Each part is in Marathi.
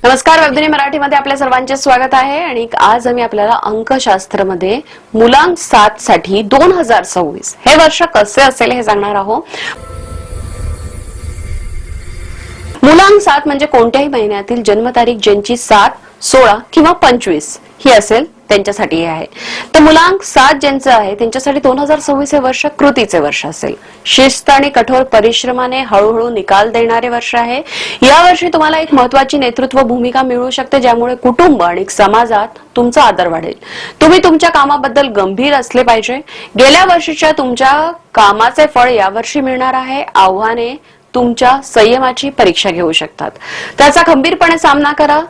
नमस्कार, वेबदुनिया मराठीमध्ये आपल्या सर्वांचे स्वागत आहे. आणि आज आम्ही आपल्याला अंकशास्त्रामध्ये मुलांक 7 साठी 2026 हे वर्ष कसे असेल हे सांगणार आहोत. मुलांक 7 म्हणजे कोणत्याही महिन्यातील जन्मतारीख ज्यांची 7, 16 किंवा 25 ही असेल त्यांच्यासाठी हे आहे. तर मुलांक 7 ज्यांचं आहे त्यांच्यासाठी 2026 हे वर्ष कृतीचे वर्ष असेल. शिस्त आणि कठोर परिश्रमाने हळूहळू निकाल देणारे वर्ष आहे. या वर्षी तुम्हाला एक महत्वाची नेतृत्व भूमिका मिळू शकते, ज्यामुळे कुटुंब आणि समाजात तुमचा आदर वाढेल. तुम्ही तुमच्या कामाबद्दल गंभीर असले पाहिजे. गेल्या वर्षीच्या तुमच्या कामाचे फळ यावर्षी मिळणार आहे. आव्हाने तुमच्या संयमाची परीक्षा घेऊ शकतात. त्याचा खंबीरपणे सामना करा.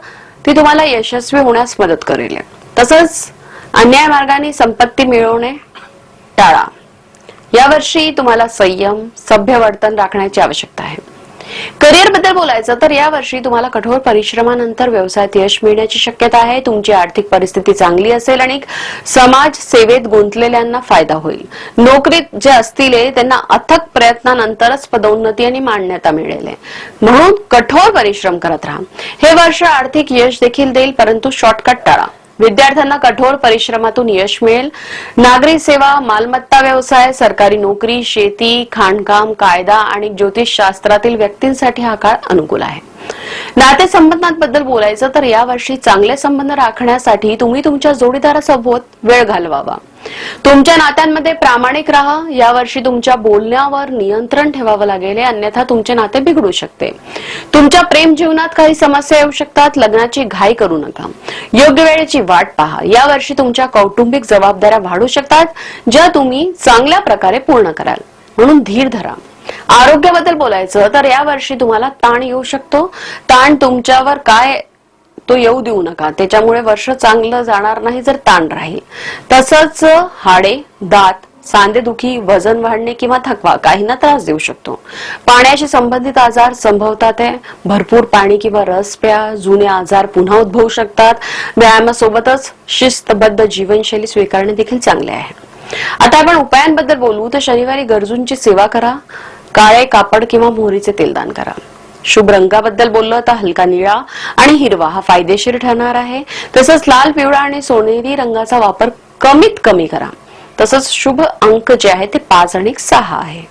ती तुम्हाला यशस्वी होण्यास मदत करेल. तसंच अन्याय मार्गाने संपत्ती मिळवणे टाळा. यावर्षी तुम्हाला संयम, सभ्य वर्तन राखण्याची आवश्यकता आहे. करिअर बद्दल बोलायचं तर यावर्षी तुम्हाला कठोर परिश्रमानंतर व्यवसायात यश मिळण्याची शक्यता आहे. तुमची आर्थिक परिस्थिती चांगली असेल आणि समाज सेवेत गुंतलेल्यांना फायदा होईल. नोकरीत जे असतील त्यांना अथक प्रयत्नानंतरच पदोन्नती आणि मान्यता मिळेल. म्हणून कठोर परिश्रम करत राहा. हे वर्ष आर्थिक यश देखील देईल, परंतु शॉर्टकट टाळा. विद्यार्थ्यांना कठोर परिश्रमातून यश मिळेल. नागरी सेवा, मालमत्ता व्यवसाय, सरकारी नोकरी, शेती, खाणकाम, कायदा आणि ज्योतिषशास्त्रातील व्यक्तींसाठी हा काळ अनुकूल आहे. नातेसंबंधांबद्दल बोलायचं तर यावर्षी चांगले संबंध राखण्यासाठी तुम्ही तुमच्या जोडीदारासोबत वेळ घालवावा. तुमच्या नात्यांमध्ये प्रामाणिक राहा. यावर्षी तुमच्या बोलण्यावर नियंत्रण ठेवावं लागेल, अन्यथा तुमचे नाते बिघडू शकते. तुमच्या प्रेम जीवनात काही समस्या येऊ शकतात. लग्नाची घाई करू नका. योग्य वेळेची वाट पहा. यावर्षी तुमच्या कौटुंबिक जबाबदाऱ्या वाढू शकतात, ज्या तुम्ही चांगल्या प्रकारे पूर्ण कराल. म्हणून धीर धरा. आरोग्याबद्दल बोलायचं तर यावर्षी तुम्हाला ताण येऊ शकतो. ताण तुमच्यावर काय तो येऊ देऊ नका. त्याच्यामुळे वर्ष चांगलं जाणार नाही जर ताण राहील. तसंच हाडे, दात, सांधेदुखी, वजन वाढणे किंवा थकवा काहींना त्रास देऊ शकतो. पाण्याशी संबंधित आजार संभवतात. भरपूर पाणी किंवा रस प्या. जुने आजार पुन्हा उद्भवू शकतात. व्यायामासोबतच शिस्तबद्ध जीवनशैली स्वीकारणे देखील चांगले आहे. आता आपण उपायांबद्दल बोलू तर शनिवारी गरजूंची सेवा करा. काळे कापड किंवा मोहरीचे तेल दान करा. शुभ रंगाबद्दल बोललं तर हलका निळा आणि हिरवा हा फायदेशीर ठरणार आहे. तसंच लाल, पिवळा आणि सोनेरी रंगाचा वापर कमीत कमी करा. तसंच शुभ अंक जे आहे ते 5 आणि 6 आहे.